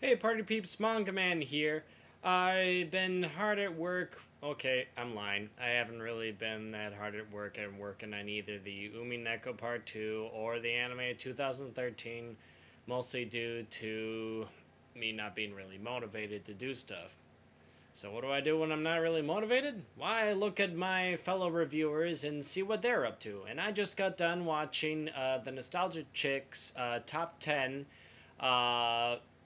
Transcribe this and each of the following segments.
Hey party peeps, MangaMan here. I've been hard at work. Okay, I'm lying. I haven't really been that hard at work. I'm working on either the Umi Neko Part 2 or the anime 2013, mostly due to me not being really motivated to do stuff. So what do I do when I'm not really motivated? Why, I look at my fellow reviewers and see what they're up to. And I just got done watching the Nostalgia Chicks top 10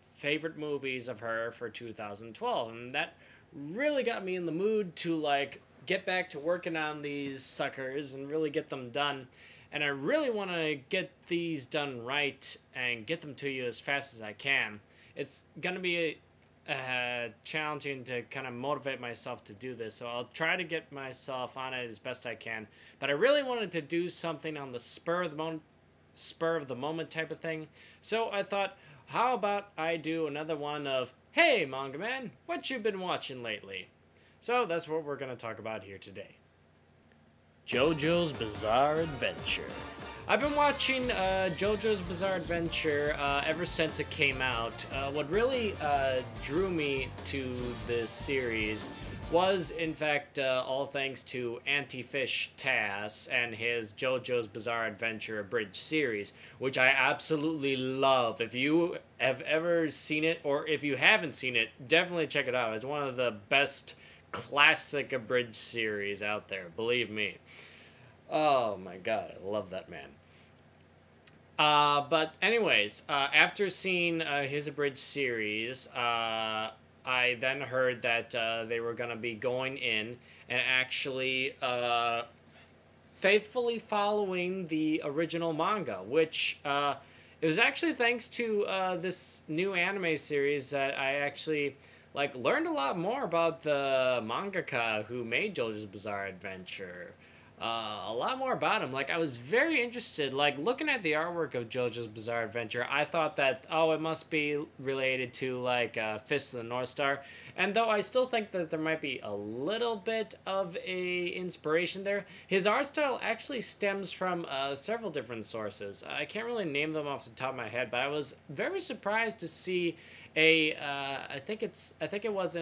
favorite movies of her for 2012, and that really got me in the mood to like get back to working on these suckers and really get them done. And I really want to get these done right and get them to you as fast as I can. It's gonna be challenging to kind of motivate myself to do this, so I'll try to get myself on it as best I can. But I really wanted to do something on the spur of the moment type of thing, so I thought, how about I do another one of, hey manga man, what you been watching lately? So that's what we're going to talk about here today. Jojo's Bizarre Adventure. I've been watching Jojo's Bizarre Adventure ever since it came out. What really drew me to this series was, in fact, all thanks to Anti-Fish Tass and his JoJo's Bizarre Adventure abridged series, which I absolutely love. If you have ever seen it, or if you haven't seen it, definitely check it out. It's one of the best classic abridged series out there, believe me. Oh my god, I love that man. But anyways, after seeing his abridged series, I then heard that they were going to be going in and actually faithfully following the original manga, which it was actually thanks to this new anime series that I actually learned a lot more about the mangaka who made JoJo's Bizarre Adventure. A lot more about him. I was very interested. Looking at the artwork of JoJo's Bizarre Adventure, I thought that, oh, it must be related to, Fist of the North Star. And though I still think that there might be a little bit of a inspiration there, his art style actually stems from several different sources. I can't really name them off the top of my head, but I was very surprised to see I think it was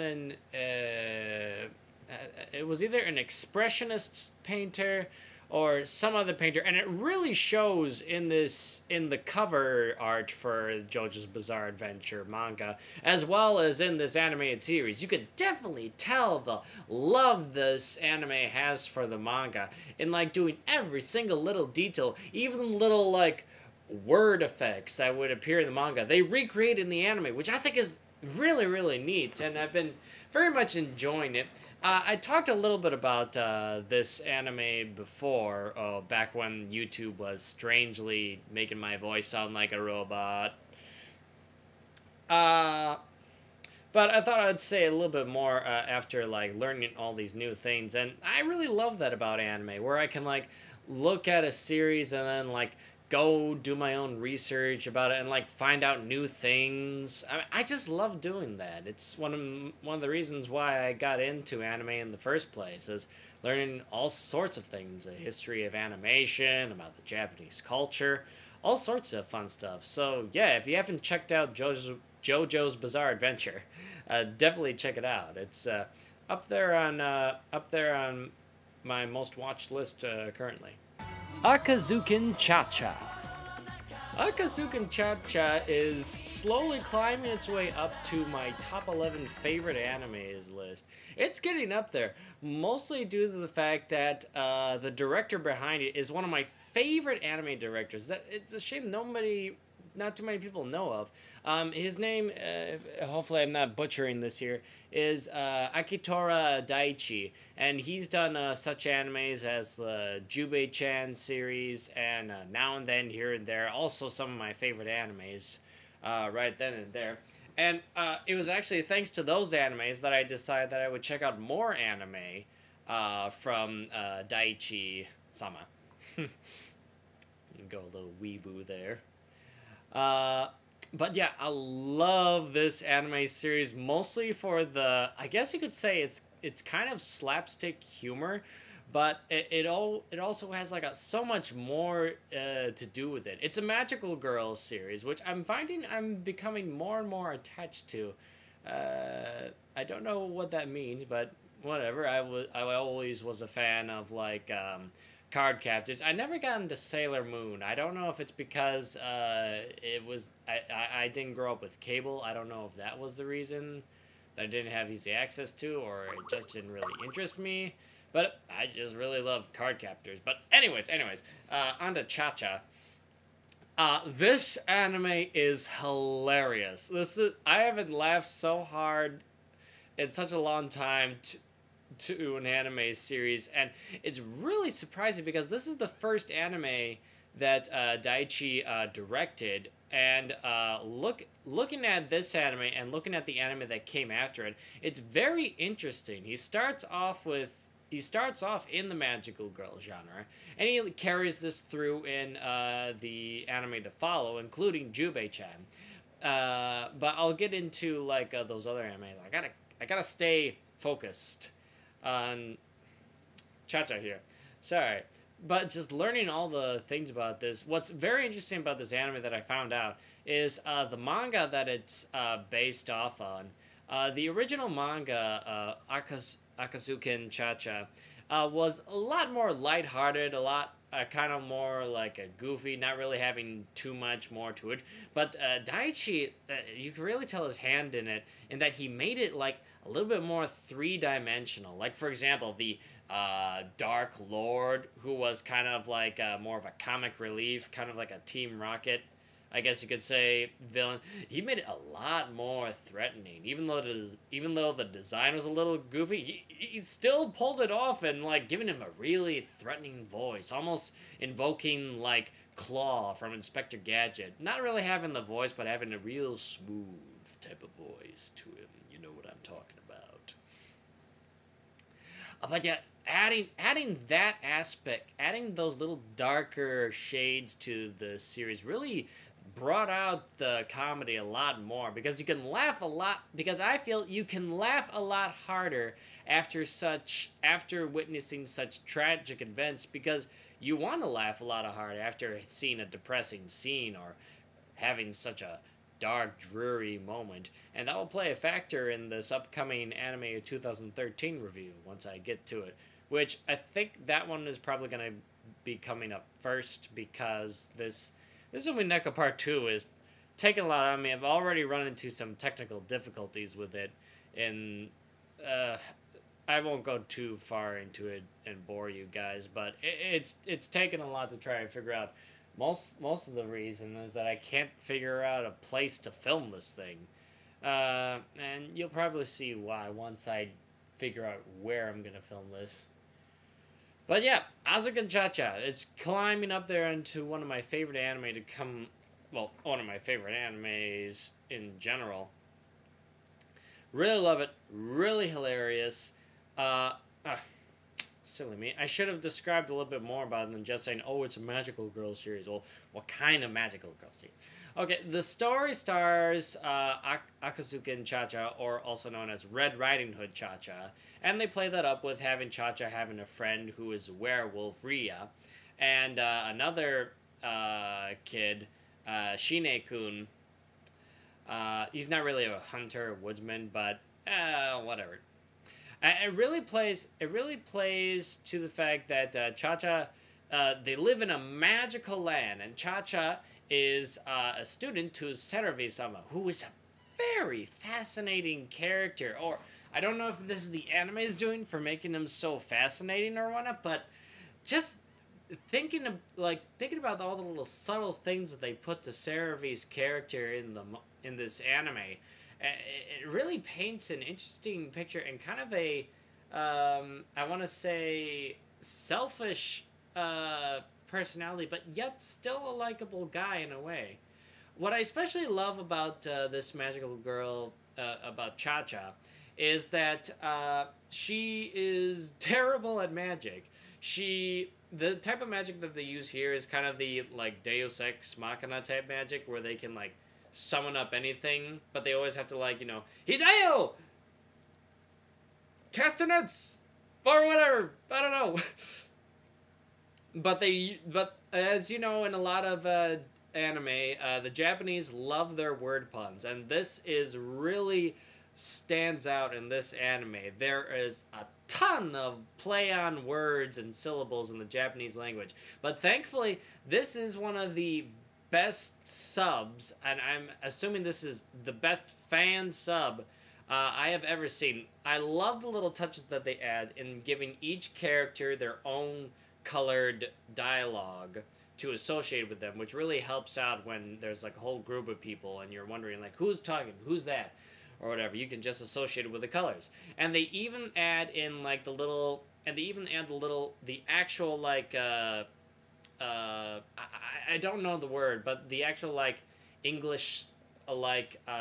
it was either an expressionist painter or some other painter, and it really shows in the cover art for JoJo's Bizarre Adventure manga, as well as in this animated series. You could definitely tell the love this anime has for the manga in doing every single little detail, even little word effects that would appear in the manga. They recreate in the anime, which I think is really, really neat, and I've been very much enjoying it. I talked a little bit about this anime before, back when YouTube was strangely making my voice sound like a robot. But I thought I'd say a little bit more after learning all these new things, and I really love that about anime, where I can look at a series and then go do my own research about it and find out new things. I just love doing that. It's one of the reasons why I got into anime in the first place, is learning all sorts of things, a history of animation, about the Japanese culture, all sorts of fun stuff. So yeah, if you haven't checked out JoJo's Bizarre Adventure, definitely check it out. It's up there on my most watched list currently. Akazukin Chacha. Akazukin Chacha is slowly climbing its way up to my top 11 favorite animes list. It's getting up there, mostly due to the fact that the director behind it is one of my favorite anime directors. That it's a shame not too many people know of. His name, hopefully I'm not butchering this here, is Akitora Daichi, and he's done such animes as the Jubei-chan series, and Now and Then, Here and There, also some of my favorite animes right then and there. And it was actually thanks to those animes that I decided that I would check out more anime from Daichi-sama. Go a little weeboo there. But yeah, I love this anime series, mostly for the, I guess you could say it's kind of slapstick humor, but it also has like so much more to do with it. It's a magical girls series, which I'm finding I'm becoming more and more attached to. I don't know what that means, but whatever. I always was a fan of like card captors. I never got into Sailor Moon. I don't know if it's because it was I didn't grow up with cable. I don't know if that was the reason that I didn't have easy access to, or it just didn't really interest me. But I just really love card captors. But anyways, on to Chacha. This anime is hilarious. I haven't laughed so hard in such a long time to an anime series, and it's really surprising because this is the first anime that Daichi directed, and looking at this anime and looking at the anime that came after it, it's very interesting. He starts off in the magical girl genre, and he carries this through in the anime to follow, including Jubei-chan. But I'll get into like those other animes. I gotta stay focused on Chacha here. Sorry. But just learning all the things about this, what's very interesting about this anime that I found out is the manga that it's based off on. The original manga, Akazukin Chacha, was a lot more lighthearted, a lot kind of more like a goofy, not really having too much more to it. But Daichi, you can really tell his hand in it, in that he made it like a little bit more three-dimensional. Like, for example, the Dark Lord, who was kind of like more of a comic relief, kind of like a Team Rocket, I guess you could say, villain. He made it a lot more threatening. Even though the design was a little goofy, he still pulled it off, and like giving him a really threatening voice, almost invoking like Claw from Inspector Gadget. Not really having the voice, but having a real smooth type of voice to him. You know what I'm talking about. But yeah, adding that aspect, adding those little darker shades to the series really brought out the comedy a lot more, because you can laugh a lot, because I feel you can laugh a lot harder after witnessing such tragic events, because you want to laugh a lot harder after seeing a depressing scene or having such a dark, dreary moment. And that will play a factor in this upcoming Anime 2013 review once I get to it, which I think that one is probably going to be coming up first, because this Neko Part 2 is taking a lot out of me. I've already run into some technical difficulties with it, and I won't go too far into it and bore you guys, but it's taken a lot to try and figure out. Most of the reason is that I can't figure out a place to film this thing. And you'll probably see why once I figure out where I'm going to film this. But yeah, Akazukin Chacha. It's climbing up there into one of my favorite anime to come... Well, one of my favorite animes in general. Really love it. Really hilarious. Silly me. I should have described a little bit more about it than just saying, oh, it's a magical girl series. Well, what kind of magical girl series? Okay, the story stars Akazukin Chacha, or also known as Red Riding Hood Chacha, and they play that up with having Chacha having a friend who is werewolf Ria, and another kid, Shine-kun. He's not really a hunter or woodsman, but whatever. It really plays to the fact that Chacha, they live in a magical land, and Chacha is a student to Seravi-sama, who is a very fascinating character. Or I don't know if this is the anime's doing for making him so fascinating or whatnot, but just thinking about all the little subtle things that they put to Seravi's character in this anime. It really paints an interesting picture, and kind of a, I want to say, selfish personality, but yet still a likable guy in a way. What I especially love about this magical girl, about Chacha, is that she is terrible at magic. The type of magic that they use here is kind of the like Deus Ex Machina type magic, where they can like summon up anything, but they always have to like, Hideo! Castanets! or whatever. I don't know. But as you know, in a lot of anime, the Japanese love their word puns, and this is really stands out in this anime. There is a ton of play on words and syllables in the Japanese language, but thankfully, this is one of the best subs, and I'm assuming this is the best fan sub I have ever seen. I love the little touches that they add in giving each character their own colored dialogue to associate with them, which really helps out when there's like a whole group of people and you're wondering like who's talking, who's that, or whatever. You can just associate it with the colors, and they even add in like the little, and they even add the actual like I don't know the word, but the actual like English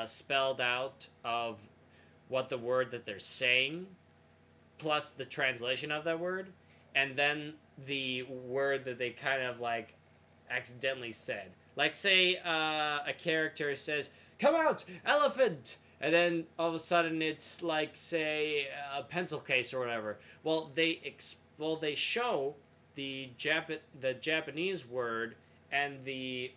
spelled out of what the word that they're saying, plus the translation of that word, and then the word that they kind of like accidentally said. Like say a character says, "Come out, elephant," and then all of a sudden it's like say a pencil case or whatever. Well, they show the Japanese word and the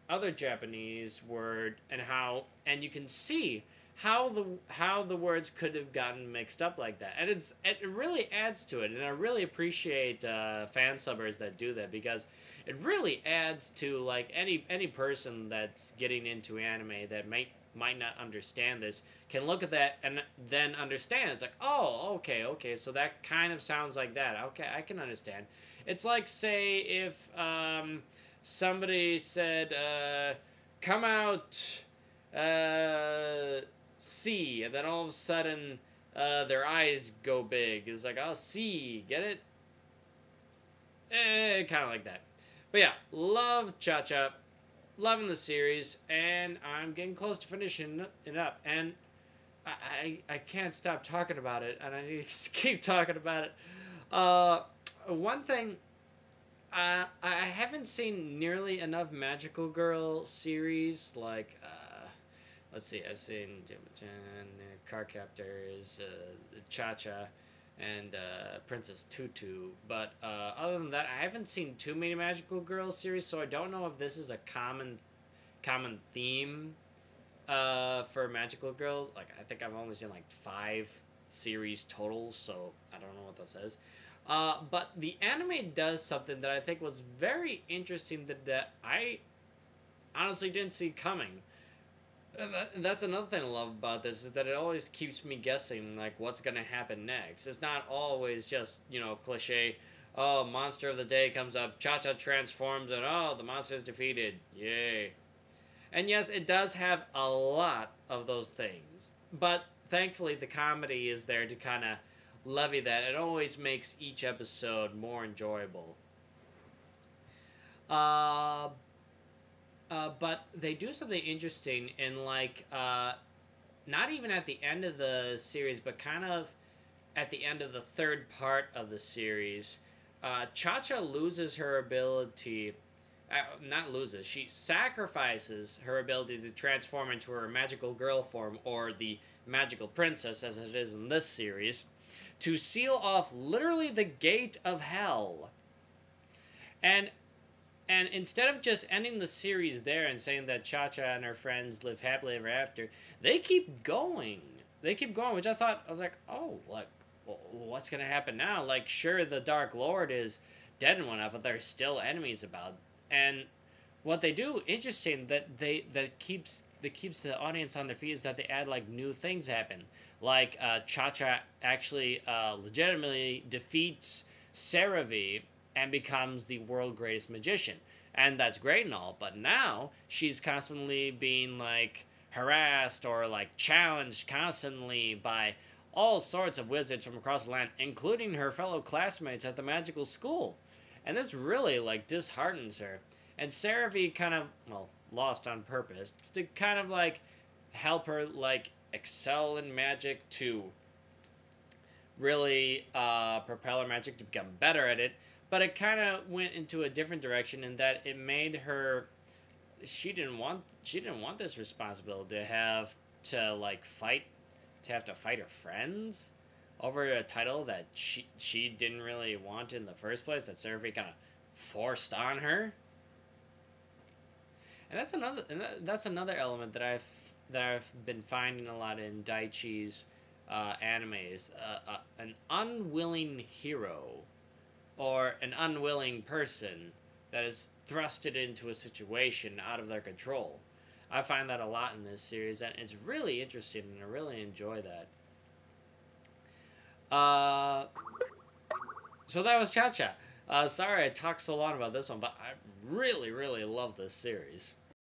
other Japanese word, and you can see how the words could have gotten mixed up like that, and it really adds to it, and I really appreciate fan subbers that do that, because it really adds to like any person that's getting into anime that might not understand this can look at that and then understand. It's like, oh, okay, so that kind of sounds like that. Okay, I can understand. It's like say if somebody said, "Come out, see," and then all of a sudden their eyes go big. It's like, "Oh, see, get it?" Kind of like that. But yeah, love Chacha, loving the series, and I'm getting close to finishing it up, and I can't stop talking about it, and I need to keep talking about it. One thing, I haven't seen nearly enough Magical Girl series. Like, let's see, I've seen Cardcaptors, Chacha, and Princess Tutu. But other than that, I haven't seen too many Magical Girl series, so I don't know if this is a common theme for Magical Girl. Like, I think I've only seen like 5 series total, so I don't know what that says. But the anime does something that I think was very interesting that I honestly didn't see coming. And that's another thing I love about this, is that it always keeps me guessing, like, what's going to happen next. It's not always just, cliche, oh, monster of the day comes up, Chacha transforms, and oh, the monster is defeated. Yay. And yes, it does have a lot of those things. But thankfully, the comedy is there to kind of levy that. It always makes each episode more enjoyable. But they do something interesting in like not even at the end of the series, but kind of at the end of the third part of the series. Chacha loses her ability. Not loses. She sacrifices her ability to transform into her magical girl form, or the magical princess, as it is in this series, to seal off literally the gate of hell. And instead of just ending the series there and saying that Chacha and her friends live happily ever after, they keep going. Which I was like, oh, like, what's going to happen now? Like, sure, the Dark Lord is dead and whatnot, but there's still enemies about. And what they do, interesting, that keeps the audience on their feet, is that they add, like, new things happen. Like, Chacha actually legitimately defeats Saravi and becomes the world's greatest magician. And that's great and all, but now she's constantly being, like, harassed or, like, challenged constantly by all sorts of wizards from across the land, including her fellow classmates at the magical school. And this really, like, disheartens her. And Saravi kind of, well, lost on purpose to kind of, like, help her, like, excel in magic, to really propel her magic to become better at it. But it kind of went into a different direction in that it made her. She didn't want this responsibility to have to fight her friends, over a title that she didn't really want in the first place, that Seraphy kind of forced on her. And that's another element that I've been finding a lot in Daichi's animes. An unwilling hero or an unwilling person that is thrusted into a situation out of their control. I find that a lot in this series, and it's really interesting, and I really enjoy that. So that was Chacha. Sorry I talked so long about this one, but I really, really love this series.